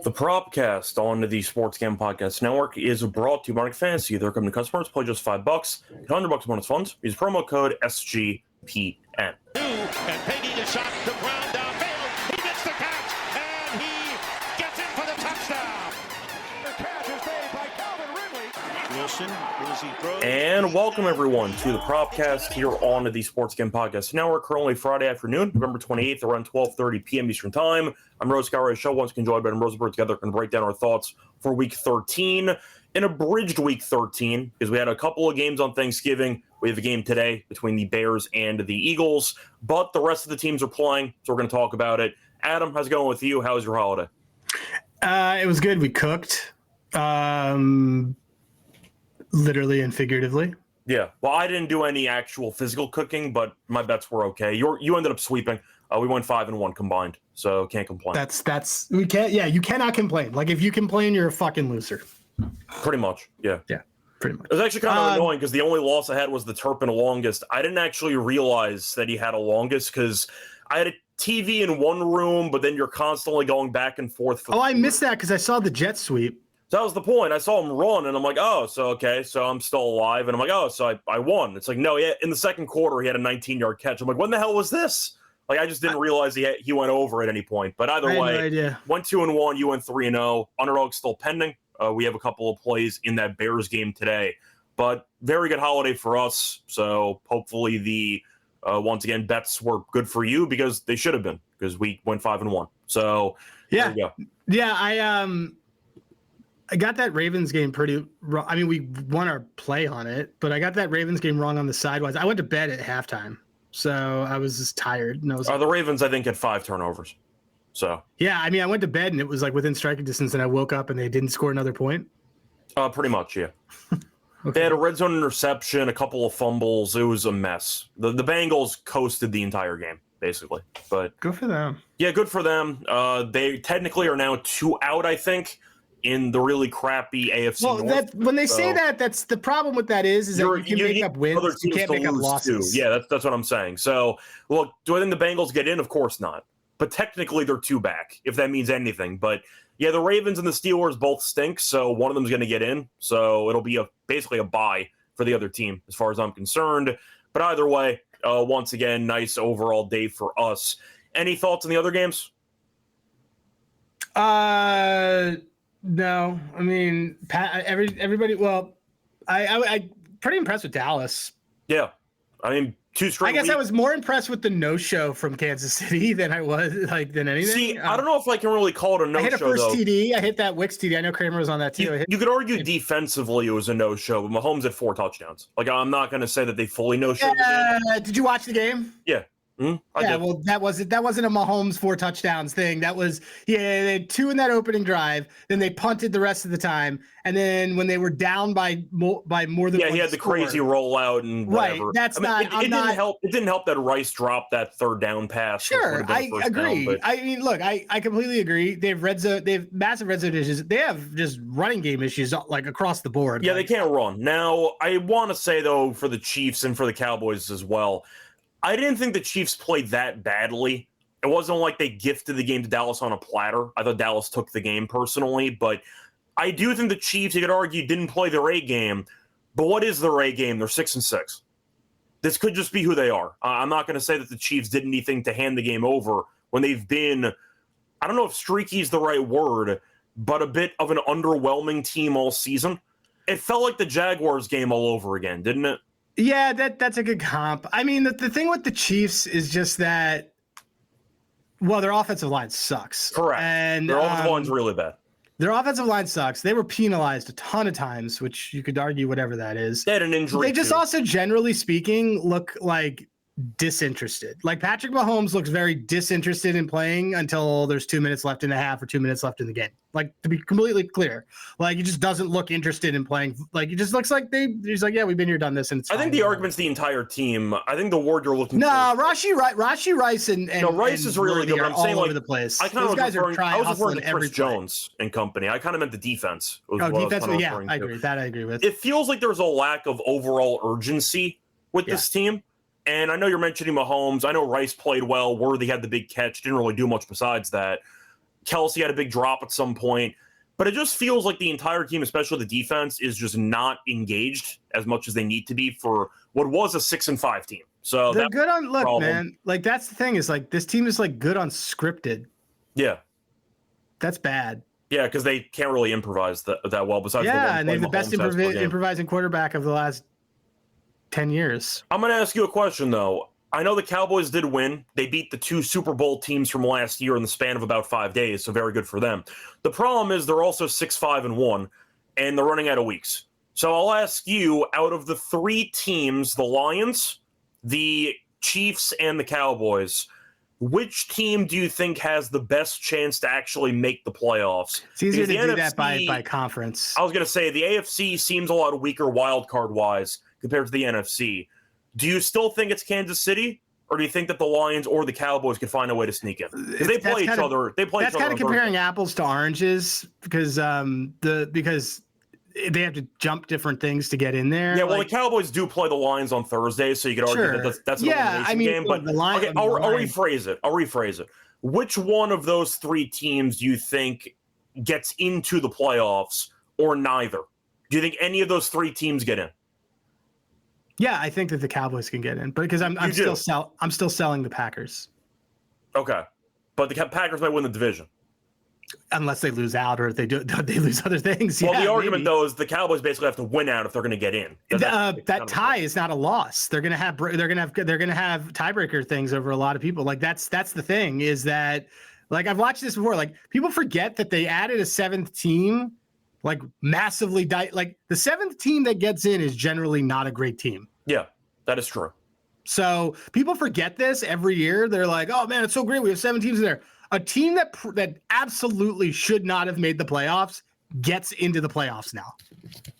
The Propcast on the Sports Gambling Podcast Network is brought to you by Underdog Fantasy. They're coming to customers. Play just $5. Get $100 bonus funds. Use promo code SGPN. And Peggy the shot, the ground downfield. He gets the catch, and he gets in for the touchdown. The catch is made by Calvin Ridley. Wilson, as he throws. And welcome everyone to the Propcast here on the Sports Gambling Podcast Network. Currently Friday afternoon, November 28th, around 12:30 p.m. Eastern Time. I'm Rose Cowray. Show once again joined by Rosenberg. Together going to break down our thoughts for Week 13, an abridged Week 13 because we had a couple of games on Thanksgiving. We have a game today between the Bears and the Eagles, but the rest of the teams are playing, so we're going to talk about it. Adam, how's it going with you? How was your holiday? It was good. We cooked, literally and figuratively. Yeah. Well, I didn't do any actual physical cooking, but my bets were okay. You ended up sweeping. We went 5-1 combined, so can't complain. We can't. Yeah, you cannot complain. Like if you complain, you're a fucking loser. Pretty much. Yeah. Yeah. Pretty much. It was actually kind of annoying because the only loss I had was the Turpin longest. I didn't actually realize that he had a longest because I had a TV in one room, but then you're constantly going back and forth. I missed that because I saw the jet sweep. So that was the point. I saw him run, and I'm like, oh, so okay, so I'm still alive. And I'm like, oh, so I won. It's like, no, yeah, in the second quarter, he had a 19-yard catch. I'm like, when the hell was this? Like, I just didn't realize he went over at any point. But either way, no went 2-1, you went 3-0. Underdog's still pending. We have a couple of plays in that Bears game today. But very good holiday for us. So hopefully the, once again, bets were good for you because they should have been because we went 5-1. So yeah, there you go. Yeah, I got that Ravens game pretty wrong. I mean, we won our play on it, but I got that Ravens game wrong on the sidewise. I went to bed at halftime, so I was just tired. And I was the Ravens, I think, had 5 turnovers. So yeah, I mean, I went to bed and it was like within striking distance, and I woke up and they didn't score another point. Pretty much, yeah. Okay. They had a red zone interception, a couple of fumbles. It was a mess. The Bengals coasted the entire game, basically. But good for them. Yeah, good for them. They technically are now 2 out, I think, in the really crappy AFC North. When they say that, that's the problem with that is that you can make up wins, you can't make up losses. Too. Yeah, that's what I'm saying. So, look, do I think the Bengals get in? Of course not. But technically, they're 2 back, if that means anything. But yeah, the Ravens and the Steelers both stink, so one of them is going to get in. So it'll be basically a bye for the other team, as far as I'm concerned. But either way, once again, nice overall day for us. Any thoughts on the other games? No. I mean, everybody. Well, I pretty impressed with Dallas. Yeah, I mean. 2 straight. I guess weeks. I was more impressed with the no-show from Kansas City than I was than anything. See, I don't know if I can really call it a no-show. I hit a first TD. I hit that Wicks TD. I know Kramer was on that too. You could argue defensively it was a no-show, but Mahomes had 4 touchdowns. Like, I'm not going to say that they fully no-showed the game. Did you watch the game? Yeah. Yeah, well, that wasn't a Mahomes 4 touchdowns thing. That was they had 2 in that opening drive. Then they punted the rest of the time, and then when they were down by more than he had the crazy rollout and whatever. Right, that's It didn't help. It didn't help that Rice dropped that 3rd down pass. Sure, I agree. Down, I mean, look, I completely agree. They have massive red zone issues. They have just running game issues like across the board. Yeah, they can't run. Now, I want to say though, for the Chiefs and for the Cowboys as well. I didn't think the Chiefs played that badly. It wasn't like they gifted the game to Dallas on a platter. I thought Dallas took the game personally, but I do think the Chiefs, you could argue, didn't play their A game. But what is their A game? They're 6-6. This could just be who they are. I'm not going to say that the Chiefs did anything to hand the game over when they've been, I don't know if streaky is the right word, but a bit of an underwhelming team all season. It felt like the Jaguars game all over again, didn't it? Yeah, that's a good comp. I mean, the thing with the Chiefs is just that, well, their offensive line sucks. Correct. And their offensive line's really bad. Their offensive line sucks. They were penalized a ton of times, which you could argue whatever that is. They had an injury. They just also, generally speaking, look like disinterested. Like Patrick Mahomes looks very disinterested in playing until there's 2 minutes left in the half or 2 minutes left in the game. Like, to be completely clear, like he just doesn't look interested in playing. Like it just looks like he's like, yeah, we've been here, done this, and it's I think the argument's the entire team. I think the word you're looking for. Rashi Rice and Rice is really good. But I'm saying all like over the place. I Those guys are trying. I was referring to Chris Jones and company. I kind of meant the defense. Defense. Yeah, I agree. That I agree with. It feels like there's a lack of overall urgency with this team. And I know you're mentioning Mahomes. I know Rice played well. Worthy had the big catch. Didn't really do much besides that. Kelsey had a big drop at some point. But it just feels like the entire team, especially the defense, is just not engaged as much as they need to be for what was a 6-5 team. So they're good on look, problem. Man. Like that's the thing is like this team is like good on scripted. Yeah, that's bad. Yeah, because they can't really improvise that well. Besides, and they're the best improvising quarterback of the last 10 years. I'm going to ask you a question though. I know the Cowboys did win. They beat the 2 Super Bowl teams from last year in the span of about 5 days, so very good for them. The problem is they're also 6-5-1, and they're running out of weeks. So I'll ask you, out of the 3 teams, the Lions, the Chiefs, and the Cowboys, which team do you think has the best chance to actually make the playoffs? It's easier to do NFC, that by conference. I was going to say, the AFC seems a lot weaker wild card-wise compared to the NFC. Do you still think it's Kansas City, or do you think that the Lions or the Cowboys could find a way to sneak in? Because they play each other. They play each other. That's kind of comparing apples to oranges because because they have to jump different things to get in there. Yeah, well, the Cowboys do play the Lions on Thursday, so you could argue that that's an elimination game. But okay, I'll rephrase it. I'll rephrase it. Which one of those 3 teams do you think gets into the playoffs, or neither? Do you think any of those 3 teams get in? Yeah, I think that the Cowboys can get in, but because I'm still selling the Packers. Okay, but the Packers might win the division unless they lose out, or if they lose other things. Well, the argument though is the Cowboys basically have to win out if they're going to get in. That tie is not a loss. They're going to have tiebreaker things over a lot of people. Like that's the thing is that like I've watched this before. Like people forget that they added a 7th team. Like massively, like the 7th team that gets in is generally not a great team. Yeah, that is true. So people forget this every year. They're like, "Oh man, it's so great. We have 7 teams in there." A team that absolutely should not have made the playoffs gets into the playoffs now.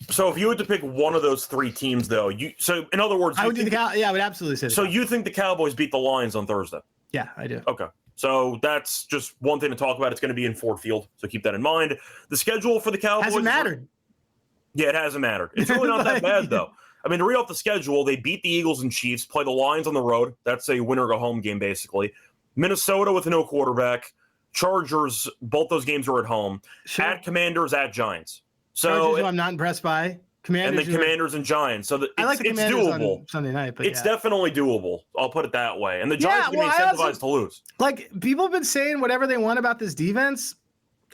So if you had to pick one of those 3 teams, though, so in other words, I would do I would absolutely say. So you think the Cowboys beat the Lions on Thursday? Yeah, I do. Okay. So that's just one thing to talk about. It's going to be in Ford Field, so keep that in mind. The schedule for the Cowboys hasn't mattered. Yeah, it hasn't mattered. It's really not that bad, though. I mean, to read off the schedule, they beat the Eagles and Chiefs, play the Lions on the road. That's a winner-go-home game, basically. Minnesota with no quarterback. Chargers, both those games are at home. Sure. At Commanders, at Giants. So Chargers, who I'm not impressed by. Commanders, and the Commanders and Giants. So I like the Commanders doable. On Sunday night, but it's definitely doable. I'll put it that way. And the Giants can be incentivized to lose. Like people have been saying whatever they want about this defense.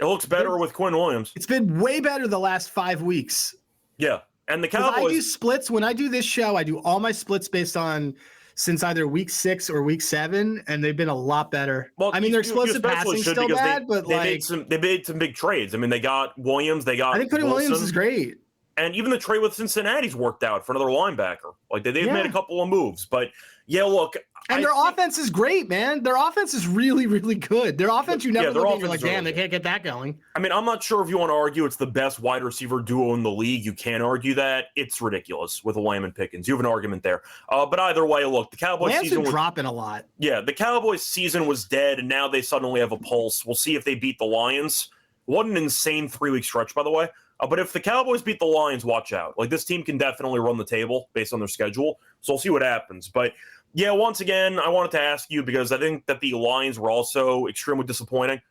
It looks better with Quinn Williams. It's been way better the last 5 weeks. Yeah, and the Cowboys. I do splits when I do this show. I do all my splits based on since either week 6 or week 7, and they've been a lot better. Well, I mean, their explosive passing still bad, but they made some big trades. I mean, they got Williams. I think putting Williams is great. And even the trade with Cincinnati's worked out for another linebacker. Like they've made a couple of moves, but yeah, look. And their offense is great, man. Their offense is really, really good. Their offense, you never look at, you're like, damn, they can't get that going. I mean, I'm not sure if you want to argue it's the best wide receiver duo in the league. You can't argue that. It's ridiculous with Lamb and Pickens. You have an argument there. But either way, look, the Cowboys season was dropping a lot. Yeah, the Cowboys season was dead, and now they suddenly have a pulse. We'll see if they beat the Lions. What an insane 3-week stretch, by the way. But if the Cowboys beat the Lions, watch out. Like, this team can definitely run the table based on their schedule. So we'll see what happens. But, yeah, once again, I wanted to ask you because I think that the Lions were also extremely disappointing,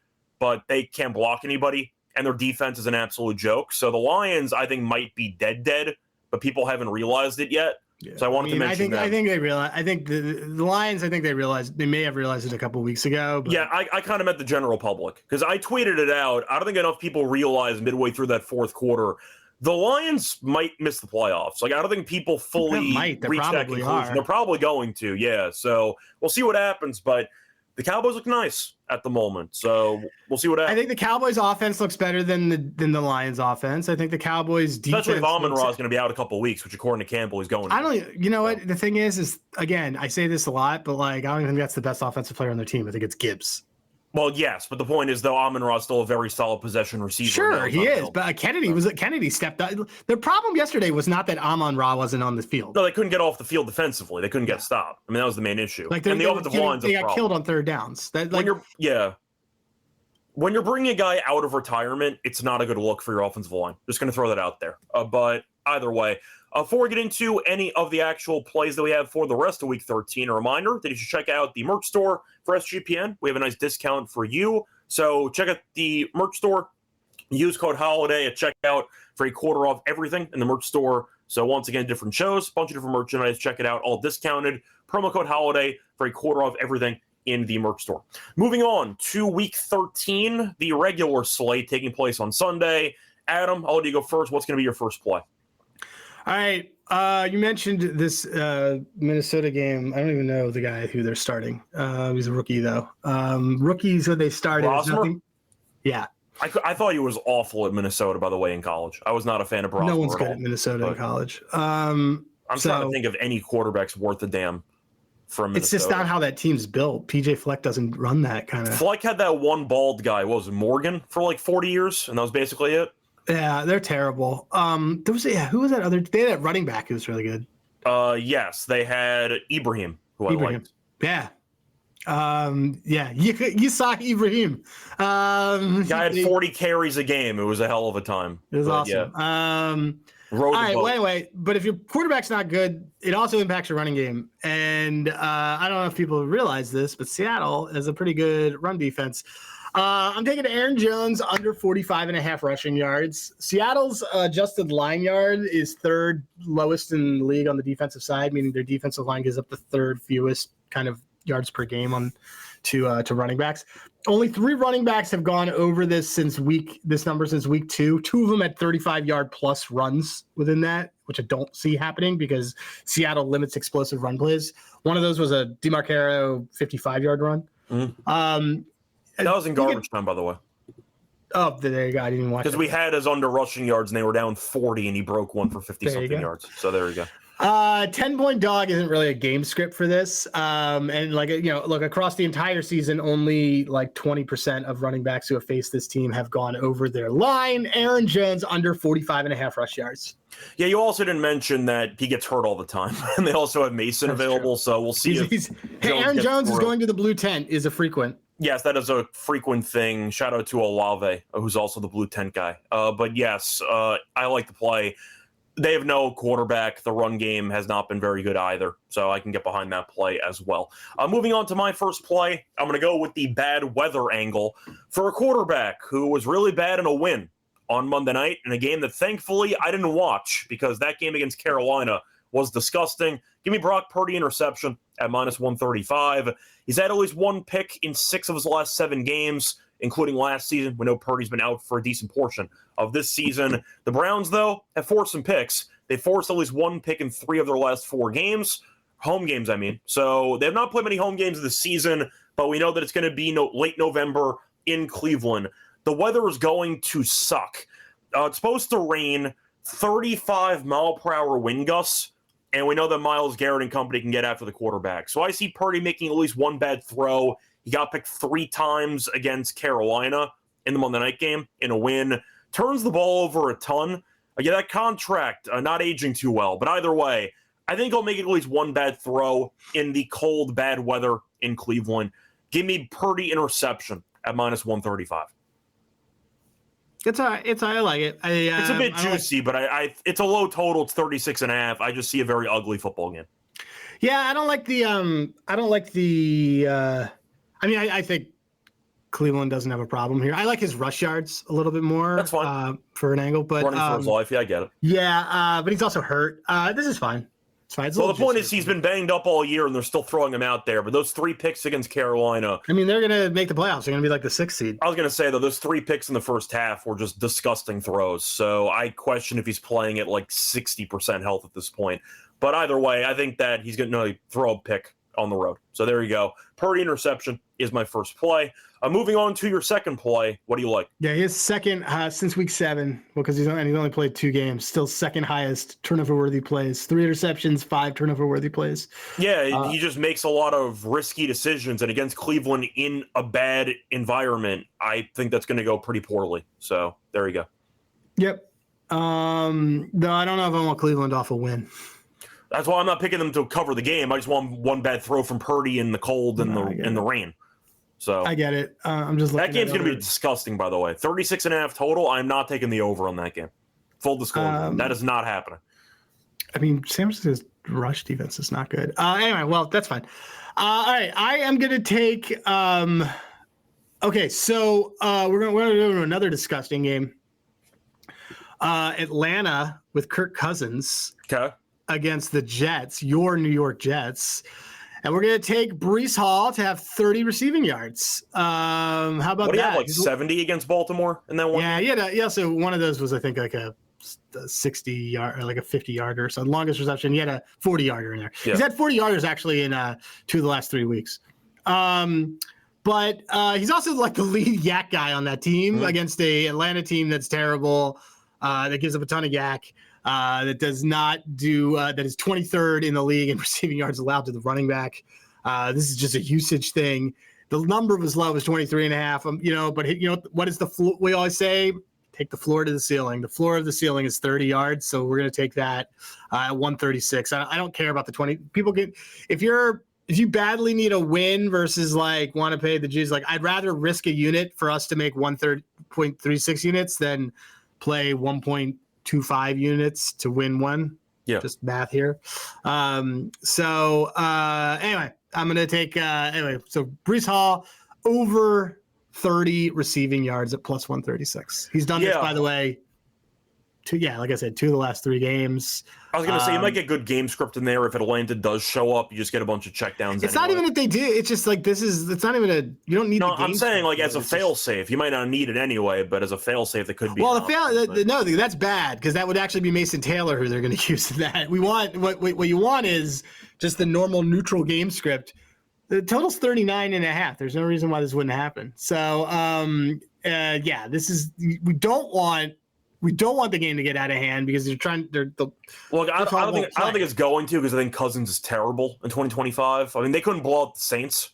but they can't block anybody, and their defense is an absolute joke. So the Lions, I think, might be dead, but people haven't realized it yet. Yeah. So I wanted to mention that. I think they realize. I think the Lions. I think they realized. They may have realized it a couple of weeks ago. But. Yeah, I kind of meant the general public because I tweeted it out. I don't think enough people realized midway through that 4th quarter the Lions might miss the playoffs. Like I don't think people fully reach that conclusion. They're probably going to. Yeah. So we'll see what happens, but. The Cowboys look nice at the moment, so we'll see what happens. I think the Cowboys' offense looks better than the Lions' offense. I think the Cowboys' defense, especially if Amon-Ra is going to be out a couple of weeks, which according to Campbell, he's going. You know what? The thing is again, I say this a lot, but like I don't even think that's the best offensive player on their team. I think it's Gibbs. Well, yes, but the point is, though, Amon-Ra is still a very solid possession receiver. Sure, he is, but Kennedy stepped up. The problem yesterday was not that Amon-Ra wasn't on the field. No, they couldn't get off the field defensively. They couldn't get stopped. I mean, that was the main issue. Like and the offensive line's they got killed on 3rd downs. When you're bringing a guy out of retirement, it's not a good look for your offensive line. Just going to throw that out there. But either way, before we get into any of the actual plays that we have for the rest of Week 13, a reminder that you should check out the merch store for SGPN. We have a nice discount for you. So check out the merch store. Use code HOLIDAY at checkout for a quarter off everything in the merch store. So once again, different shows, bunch of different merchandise. Check it out, all discounted. Promo code HOLIDAY for a quarter off everything in the merch store. Moving on to Week 13, the regular slate taking place on Sunday. Adam, I'll let you go first. What's going to be your first play? All right. You mentioned this Minnesota game. I don't even know the guy who they're starting. He's a rookie, though. Rookies, when they started. Yeah. I thought he was awful at Minnesota, by the way, in college. I was not a fan of Brosmer. No one's good at Minnesota in college. I'm trying to think of any quarterbacks worth a damn from Minnesota. It's just not how that team's built. PJ Fleck doesn't run that kind of. Fleck had that one bald guy, what was it, Morgan, for like 40 years, and that was basically it. Yeah, they're terrible. Who was that other? They had that running back who was really good. Yes, they had Ibrahim, who I liked. Yeah. You saw Ibrahim. Guy had 40 carries a game. It was a hell of a time. It was awesome. Yeah. All right. Well, anyway, but if your quarterback's not good, it also impacts your running game. And I don't know if people realize this, but Seattle is a pretty good run defense. I'm taking Aaron Jones under 45.5 rushing yards. Seattle's adjusted line yard is third lowest in the league on the defensive side, meaning their defensive line gives up the third fewest kind of yards per game to running backs. Only 3 running backs have gone over this number since week 2. 2 of them had 35-yard plus runs within that, which I don't see happening because Seattle limits explosive run plays. One of those was a DeMarcaro 55-yard run. Mm-hmm. That was in garbage time, by the way. Oh, there you go. I didn't even watch it. Because we had his under rushing yards, and they were down 40, and he broke one for 50-something yards. So there you go. 10-point dog isn't really a game script for this. And look, across the entire season, only like 20% of running backs who have faced this team have gone over their line. Aaron Jones under 45.5 rush yards. Yeah, you also didn't mention that he gets hurt all the time. And they also have Mason available, so we'll see Aaron Jones is going to the blue tent is a frequent. Yes, that is a frequent thing. Shout out to Olave, who's also the blue tent guy. But yes, I like the play. They have no quarterback. The run game has not been very good either, so I can get behind that play as well. Moving on to my first play, I'm going to go with the bad weather angle for a quarterback who was really bad in a win on Monday night in a game that thankfully I didn't watch because that game against Carolina was disgusting. Give me Brock Purdy interception at -135. He's had at least one pick in 6 of his last 7 games, including last season. We know Purdy's been out for a decent portion of this season. The Browns, though, have forced some picks. They forced at least one pick in 3 of their last 4 games. Home games, I mean. So they have not played many home games this season, but we know that it's going to be late November in Cleveland. The weather is going to suck. It's supposed to rain, 35-mile-per-hour wind gusts, and we know that Myles Garrett and company can get after the quarterback. So I see Purdy making at least one bad throw. He got picked 3 times against Carolina in the Monday night game in a win. Turns the ball over a ton. Yeah, that contract not aging too well. But either way, I think he'll make at least one bad throw in the cold, bad weather in Cleveland. Give me Purdy interception at -135. I like it. It's a bit juicy, but it's a low total. It's 36.5. I just see a very ugly football game. Yeah, I think Cleveland doesn't have a problem here. I like his rush yards a little bit more. That's fine. For an angle, but running for his life. Yeah, I get it. Yeah, but he's also hurt. This is fine. It's fine. Well, the point is he's been banged up all year, and they're still throwing him out there. But those 3 picks against Carolina. I mean, they're going to make the playoffs. They're going to be like the 6th seed. I was going to say, though, those 3 picks in the first half were just disgusting throws. So I question if he's playing at like 60% health at this point. But either way, I think that he's going to throw a pick on the road. So there you go. Purdy interception is my first play. Moving on to your second play, what do you like? Yeah, his second since week 7, because he's only played 2 games. Still second highest turnover-worthy plays. 3 interceptions, 5 turnover-worthy plays. Yeah, he just makes a lot of risky decisions, and against Cleveland in a bad environment, I think that's going to go pretty poorly. So there you go. Yep. Though I don't know if I want Cleveland off a win. That's why I'm not picking them to cover the game. I just want one bad throw from Purdy in the cold and the rain. So I get it. I'm just looking. That game's going to be disgusting, by the way. 36.5 total. I'm not taking the over on that game. Full disclosure, that is not happening. I mean, San Francisco's rush defense is not good. Anyway, well, that's fine. All right, I am going to take Okay, so we're gonna go to another disgusting game. Atlanta with Kirk Cousins against the Jets, your New York Jets. And we're going to take Breece Hall to have 30 receiving yards. How about that? What do you have, like 70 against Baltimore in that one? Yeah. So one of those was, I think, like a 60-yard or like a 50-yarder. So longest reception, he had a 40-yarder in there. Yeah. He's had 40-yarders actually in 2 of the last 3 weeks. But he's also like the lead yak guy on that team against a Atlanta team that's terrible, that gives up a ton of yak. That does not do that is 23rd in the league in receiving yards allowed to the running back. This is just a usage thing. The number was low was 23.5. But what is the floor? We always say, take the floor to the ceiling. The floor of the ceiling is 30 yards. So we're going to take that at 136. I don't care about the 20. People get, if you badly need a win versus like want to pay the G's, like I'd rather risk a unit for us to make 130.36 units than play 1.25 units to win one. Yeah. Just math here. Anyway, I'm going to take, so Breece Hall over 30 receiving yards at plus 136. He's done this, by the way, like I said, 2 of the last 3 games. I was going to say, you might get good game script in there. If Atlanta does show up, you just get a bunch of checkdowns. It's not even if they do. It's just like, it's not even you don't need the game. I'm saying like as a fail-safe. You might not need it anyway, but as a fail-safe, it could be. Well, no, that's bad because that would actually be Mason Taylor who they're going to use that. We want, what you want is just the normal neutral game script. The total's 39.5. There's no reason why this wouldn't happen. So, this is, we don't want the game to get out of hand because I don't think it's going to, because I think Cousins is terrible in 2025. I mean, they couldn't blow out the Saints.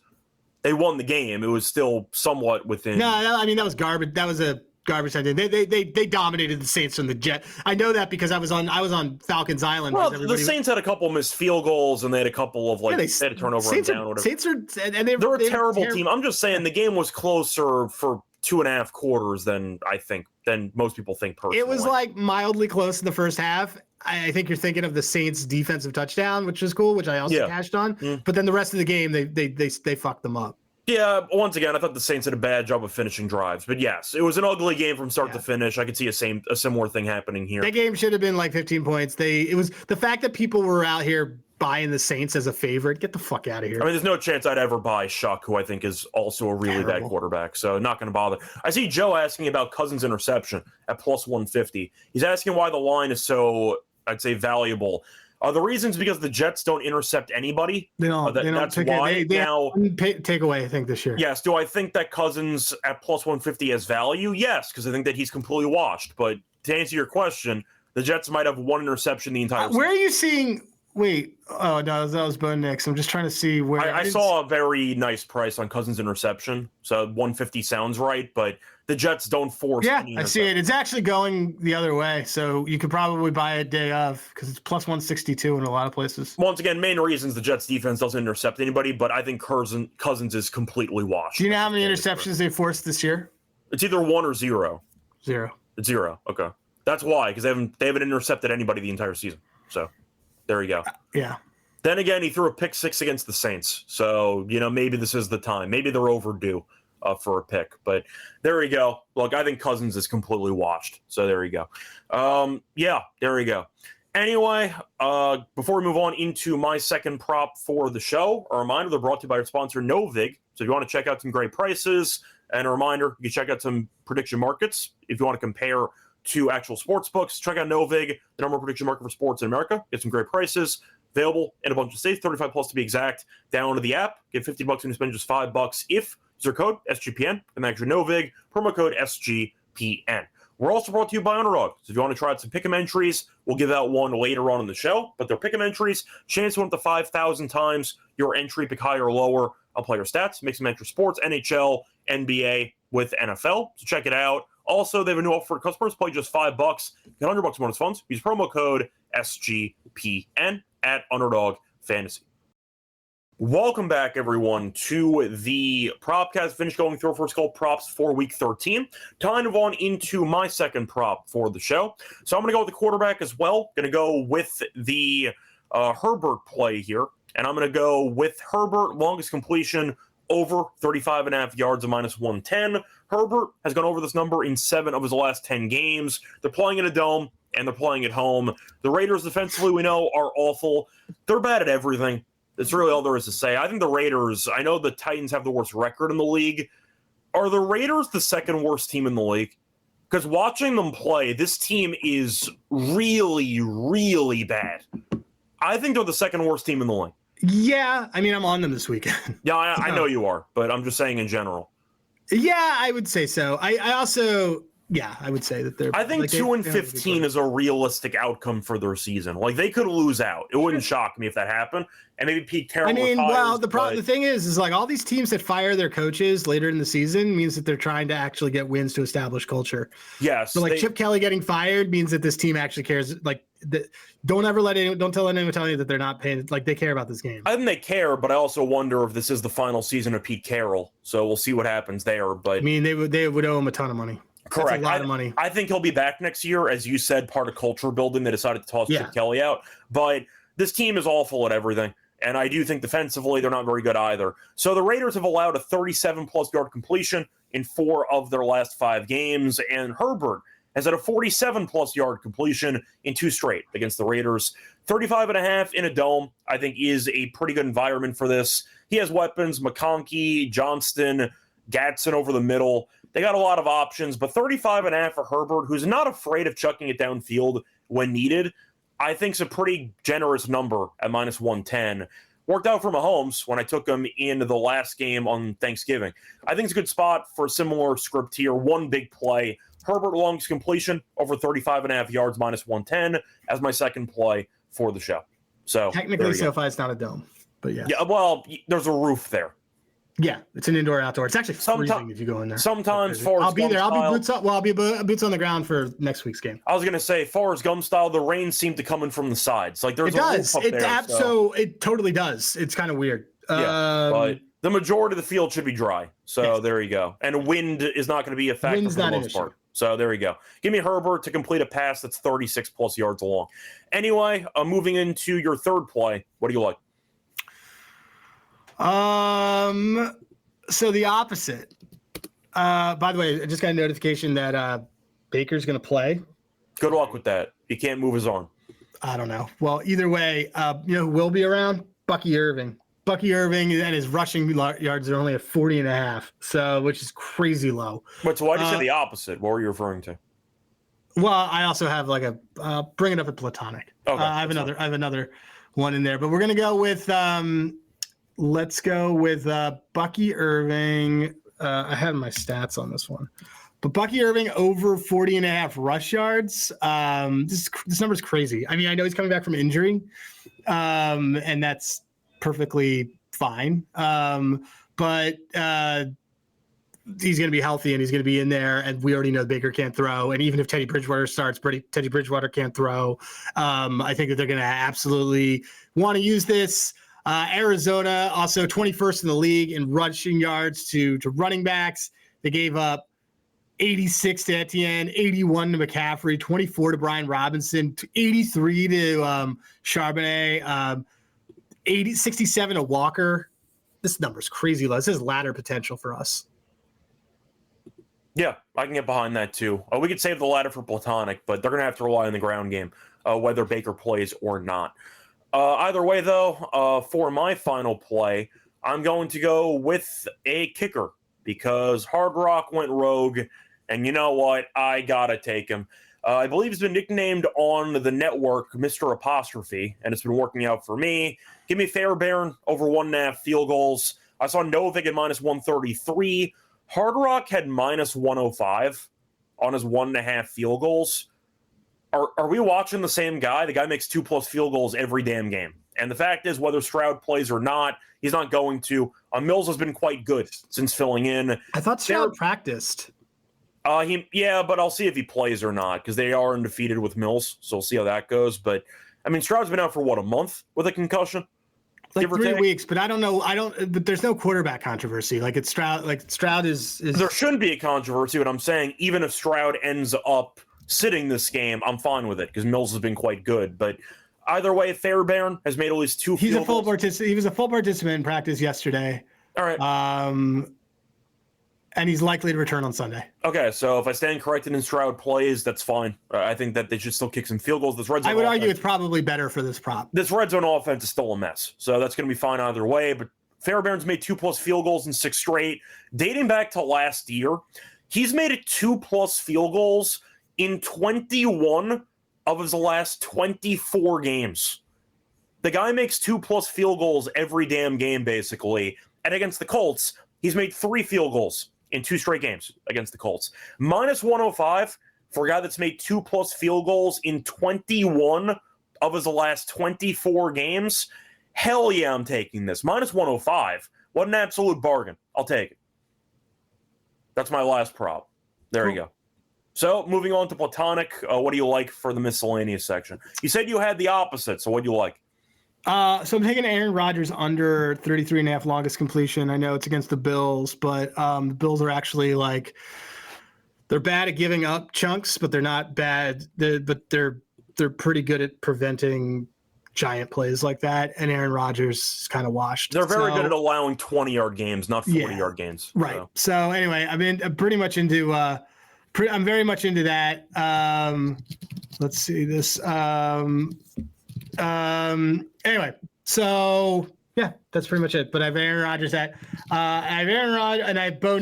They won the game. It was still somewhat within. No, I mean that was garbage. That was a garbage idea. They dominated the Saints from the Jet. I know that because I was on Falcons Island. Well, the Saints had a couple missed field goals and they had a couple of they had a turnover and down. They're a terrible team. I'm just saying the game was closer for 2.5 quarters than most people think personally. It was like mildly close in the first half. I think you're thinking of the Saints defensive touchdown, which is cool, which I also cashed on. But then the rest of the game, they fucked them up. Yeah, once again, I thought the Saints did a bad job of finishing drives. But yes, it was an ugly game from start to finish. I could see a similar thing happening here. That game should have been like 15 points. It was the fact that people were out here buying the Saints as a favorite. Get the fuck out of here. I mean, there's no chance I'd ever buy Shuck, who I think is also a really bad quarterback. So not going to bother. I see Joe asking about Cousins' interception at plus 150. He's asking why the line is so, I'd say, valuable. The reason's because the Jets don't intercept anybody. They don't. That's why. Now, take away, I think, this year. Yes. Do I think that Cousins at plus 150 has value? Yes, because I think that he's completely washed. But to answer your question, the Jets might have 1 interception the entire season. Where are you seeing? Wait. Oh, no, that was Bo Nix. I'm just trying to see where. I saw a very nice price on Cousins' interception. So 150 sounds right, but the Jets don't force. Yeah, I see it. It's actually going the other way. So you could probably buy it day of because it's plus 162 in a lot of places. Once again, main reasons the Jets defense doesn't intercept anybody, but I think Cousins is completely washed. Do you know how many interceptions they forced this year? It's either 1 or 0. 0. It's 0. Okay. That's why, because they haven't intercepted anybody the entire season. So there you go. Yeah. Then again, he threw a pick 6 against the Saints. So, maybe this is the time. Maybe they're overdue for a pick. But there you go. Look, I think Cousins is completely washed. So there you go. There you go. Anyway, before we move on into my second prop for the show, a reminder, they're brought to you by our sponsor, Novig. So if you want to check out some great prices, and a reminder, you can check out some prediction markets. If you want to compare to actual sports books, check out Novig, the number one prediction market for sports in America. Get some great prices. Available in a bunch of states, 35 plus to be exact. Download the app. Get $50 when you spend just $5 if use our code SGPN and manage your Novig, promo code SGPN. We're also brought to you by Underdog. So if you want to try out some pick'em entries, we'll give out one later on in the show. But they're pick'em entries. Chance to win up to 5,000 times your entry, pick higher or lower on player stats. Make some extra sports, NHL, NBA with NFL. So check it out. Also, they have a new offer for customers. Play just $5. Get $100 bonus funds. Use promo code SGPN at Underdog Fantasy. Welcome back, everyone, to the Propcast. Finished going through our first couple props for Week 13. Time to move on into my second prop for the show. So I'm going to go with the quarterback as well. Going to go with the Herbert play here. And I'm going to go with Herbert, longest completion, over 35.5 yards and -110. Herbert has gone over this number in 7 of his last 10 games. They're playing in a dome, and they're playing at home. The Raiders defensively, we know, are awful. They're bad at everything. That's really all there is to say. I think the Raiders, I know the Titans have the worst record in the league. Are the Raiders the second worst team in the league? Because watching them play, this team is really, really bad. I think they're the second worst team in the league. Yeah, I mean, I'm on them this weekend. Yeah, I know you are, but I'm just saying in general. Yeah, I would say so. I also, yeah, I would say that they're. I think 2-15 is a realistic outcome for their season. Like, they could lose out. It wouldn't shock me if that happened. And maybe Pete Carroll. I mean, retires, well, the thing is like all these teams that fire their coaches later in the season means that they're trying to actually get wins to establish culture. Yes. So like Chip Kelly getting fired means that this team actually cares. Like, don't tell anyone telling you that they're not paying. Like, they care about this game. I think they care, but I also wonder if this is the final season of Pete Carroll. So we'll see what happens there. But I mean, they would owe him a ton of money. Correct. That's a lot of money. I think he'll be back next year, as you said, part of culture building. They decided to toss Chip Kelly out. But this team is awful at everything. And I do think defensively, they're not very good either. So the Raiders have allowed a 37-plus yard completion in 4 of their last 5 games. And Herbert has had a 47-plus yard completion in 2 straight against the Raiders. 35.5 in a dome, I think, is a pretty good environment for this. He has weapons, McConkey, Johnston, Gatson over the middle. They got a lot of options, but 35.5 for Herbert, who's not afraid of chucking it downfield when needed, I think is a pretty generous number at -110. Worked out for Mahomes when I took him in the last game on Thanksgiving. I think it's a good spot for a similar script here. One big play. Herbert longest completion over 35.5 yards -110 as my second play for the show. So technically, SoFi is not a dome, but yeah. Yeah, well, there's a roof there. Yeah, it's an indoor outdoor. It's actually freezing if you go in there. Sometimes I'll be there. I'll be boots up. Well, I'll be boots on the ground for next week's game. I was gonna say, Forrest Gump style, the rain seemed to come in from the sides. Like there's a roof up there. So it totally does. It's kind of weird. Yeah, but the majority of the field should be dry. So there you go. And wind is not going to be a factor for the most part. So there you go. Give me Herbert to complete a pass that's 36-plus yards long. Anyway, moving into your third play, what do you like? So the opposite. By the way, I just got a notification that Baker's going to play. Good luck with that. He can't move his arm. I don't know. Well, either way, who will be around? Bucky Irving. Bucky Irving and his rushing yards are only at 40.5, so which is crazy low. But so why did you say the opposite? What were you referring to? Well, I also have like bring it up at Platonic. Okay, I have another one in there, but we're gonna go with let's go with Bucky Irving. I have my stats on this one, but Bucky Irving over 40.5 rush yards. This number is crazy. I mean, I know he's coming back from injury, and that's perfectly fine. But he's going to be healthy and he's going to be in there. And we already know Baker can't throw. And even if Teddy Bridgewater starts, Teddy Bridgewater can't throw. I think that they're going to absolutely want to use this. Arizona also 21st in the league in rushing yards to running backs. They gave up 86 to Etienne, 81 to McCaffrey, 24 to Brian Robinson, 83 to Charbonnet, 67 to Walker. This number's crazy low. This is ladder potential for us. Yeah, I can get behind that too. We could save the ladder for Platonic, but they're going to have to rely on the ground game, whether Baker plays or not. Either way, though, for my final play, I'm going to go with a kicker because Hard Rock went rogue, and you know what? I got to take him. I believe he's been nicknamed on the network Mr. Apostrophe, and it's been working out for me. Give me Fairbairn over 1.5 field goals. I saw Novik at -133. Hard Rock had -105 on his 1.5 field goals. Are we watching the same guy? The guy makes 2+ field goals every damn game. And the fact is, whether Stroud plays or not, he's not going to. Mills has been quite good since filling in. I thought Stroud practiced. But I'll see if he plays or not because they are undefeated with Mills, so we'll see how that goes. But I mean, Stroud's been out for a month with a concussion, like 3 weeks. But I don't know. But there's no quarterback controversy. Like it's Stroud. Like Stroud is. There shouldn't be a controversy. But I'm saying even if Stroud ends up sitting this game, I'm fine with it because Mills has been quite good. But either way, Fairbairn has made at least 2 field goals. He was a full participant in practice yesterday. All right. And he's likely to return on Sunday. Okay, so if I stand corrected and Stroud plays, that's fine. I think that they should still kick some field goals. This red zone I would argue offense, it's probably better for this prop. this red zone offense is still a mess, so that's going to be fine either way. But Fairbairn's made 2+ field goals in 6 straight. Dating back to last year, he's made it 2+ field goals in 21 of his last 24 games. The guy makes 2+ field goals every damn game, basically. And against the Colts, he's made 3 field goals in 2 straight games against the Colts. -105 for a guy that's made 2+ field goals in 21 of his last 24 games. Hell yeah, I'm taking this. -105. What an absolute bargain. I'll take it. That's my last prop. There you go. So, moving on to Platonic, what do you like for the miscellaneous section? You said you had the opposite, so what do you like? So I'm taking Aaron Rodgers under 33.5 longest completion. I know it's against the Bills, but the Bills are actually they're bad at giving up chunks, but they're not bad. They're pretty good at preventing giant plays like that. And Aaron Rodgers is kind of washed. They're very good at allowing 20-yard games, not 40-yard games. Right. So anyway, I'm pretty much into. I'm very much into that. Let's see this. Anyway, so yeah, that's pretty much it. But I have Aaron Rodgers I have Aaron Rodgers and I have Bo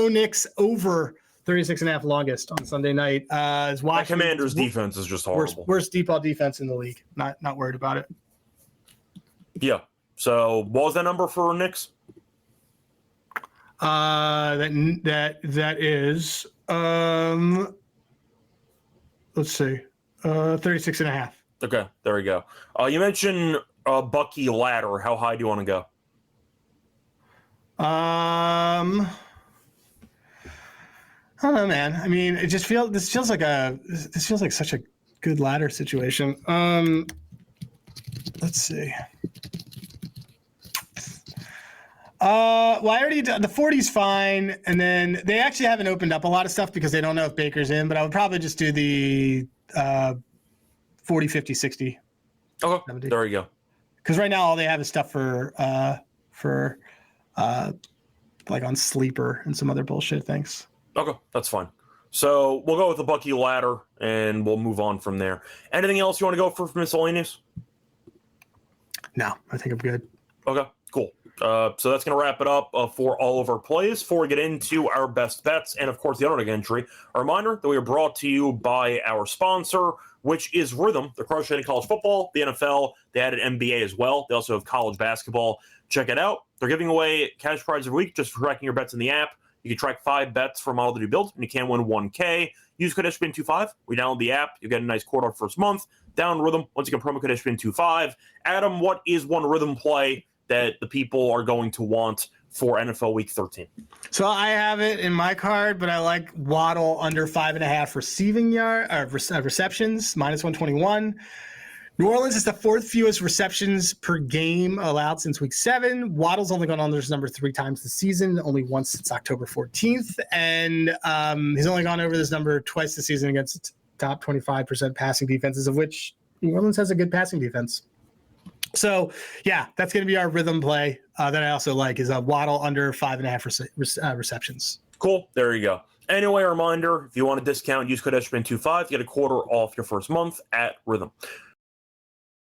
Nix over 36.5 longest on Sunday night. My Commanders' defense is just horrible. Worst deep ball defense in the league. Not worried about it. Yeah. So what was that number for Nix? That is let's see, 36.5. Okay, there we go. You mentioned Bucky ladder. How high do you want to go? I don't know, man. I mean, this feels like such a good ladder situation. Let's see. Well, I already did, the 40's fine, and then they actually haven't opened up a lot of stuff because they don't know if Baker's in. But I would probably just do the 40, 50, 60. Okay, 70. there you go. Because right now all they have is stuff for like on Sleeper and some other bullshit things. Okay, that's fine. So we'll go with the Bucky ladder, and we'll move on from there. Anything else you want to go for miscellaneous? No, I think I'm good. Okay, cool. So that's going to wrap it up for all of our plays. Before we get into our best bets and, of course, the underdog entry, a reminder that we are brought to you by our sponsor, which is Rhythm. They're crushing college football, the NFL. They added NBA as well. They also have college basketball. Check it out. They're giving away cash prizes every week just for tracking your bets in the app. You can track 5 bets for a model that you built, and you can win $1K. Use code SGPN25. We download the app. You get a nice quote off first month. Down Rhythm. Once again, promo code SGPN25. Adam, what is one Rhythm play that the people are going to want for NFL Week 13? So I have it in my card, but I like Waddle under 5.5 receiving receptions, -121. New Orleans is the 4th fewest receptions per game allowed since Week 7. Waddle's only gone under this number 3 times this season, only once since October 14th, and he's only gone over this number twice this season against top 25% passing defenses, of which New Orleans has a good passing defense. So, yeah, that's going to be our Rhythm play that I also like is a Waddle under 5.5 receptions. Cool. There you go. Anyway, a reminder, if you want a discount, use code SGPN25. Get a quarter off your first month at Rhythm.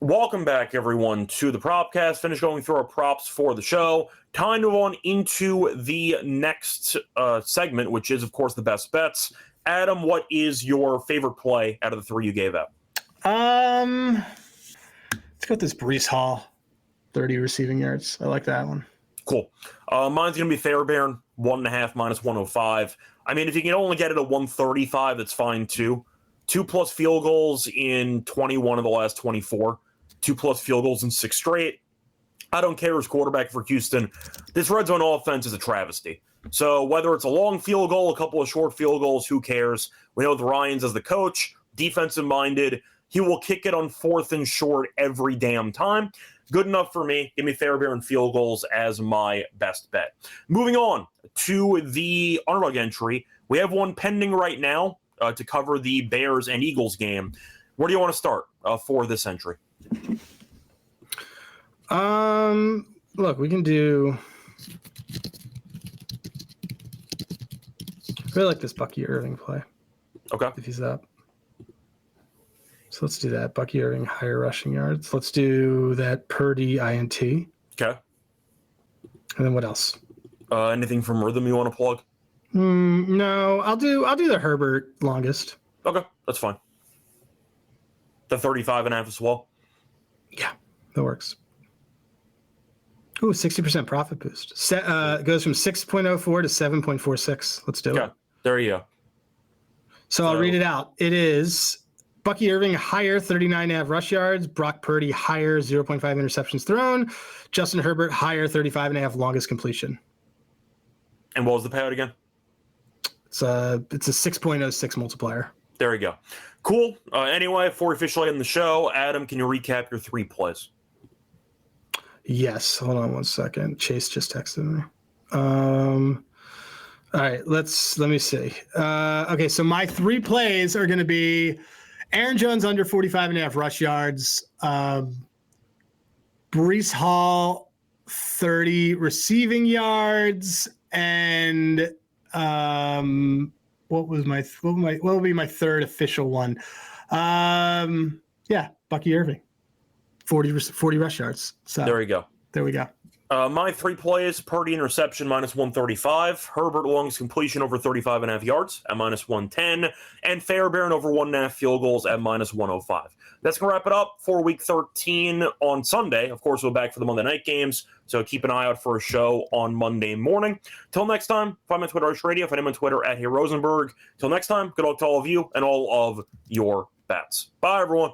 Welcome back, everyone, to the Propcast. Finish going through our props for the show. Time to move on into the next segment, which is, of course, the best bets. Adam, what is your favorite play out of the 3 you gave out? Let's go with this Breece Hall, 30 receiving yards. I like that one. Cool. Mine's going to be Fairbairn, 1.5 -105. I mean, if you can only get it at 135, that's fine too. 2+ field goals in 21 of the last 24. 2+ field goals in 6 straight. I don't care who's quarterback for Houston. This red zone offense is a travesty. So whether it's a long field goal, a couple of short field goals, who cares? We know the Ryans as the coach, defensive-minded. He will kick it on 4th and short every damn time. Good enough for me. Give me Fairbairn field goals as my best bet. Moving on to the underdog entry. We have one pending right now to cover the Bears and Eagles game. Where do you want to start for this entry? Look, we can do really like this Bucky Irving play. Okay. If he's up. So let's do that. Bucky Irving, higher rushing yards. Let's do that Purdy INT. Okay. And then what else? Anything from Rhythm you want to plug? No, I'll do the Herbert longest. Okay, that's fine. The 35.5 as well. Yeah, that works. Ooh, 60% profit boost. Goes from 6.04 to 7.46. Let's do it. There you go. So I'll read it out. It is Bucky Irving, higher 39.5 rush yards. Brock Purdy, higher 0.5 interceptions thrown. Justin Herbert, higher 35.5 longest completion. And what was the payout again? It's a 6.06 multiplier. There you go. Cool. Anyway, before we officially end the show, Adam, can you recap your 3 plays? Yes. Hold on one second. Chase just texted me. All right. Let me see. Okay. So my 3 plays are going to be Aaron Jones under 45.5 rush yards. Breece Hall, 30 receiving yards. And what will be my third official one? Bucky Irving, 40 rush yards. So there you go. There we go. My 3 plays: Purdy interception -135, Herbert longest completion over 35.5 yards at -110, and Fairbairn over 1.5 field goals at -105. That's going to wrap it up for week 13 on Sunday. Of course, we'll be back for the Monday night games, so keep an eye out for a show on Monday morning. Till next time, find me on Twitter, Arch Radio. Find him on Twitter at Rosenberg. Till next time, good luck to all of you and all of your bets. Bye, everyone.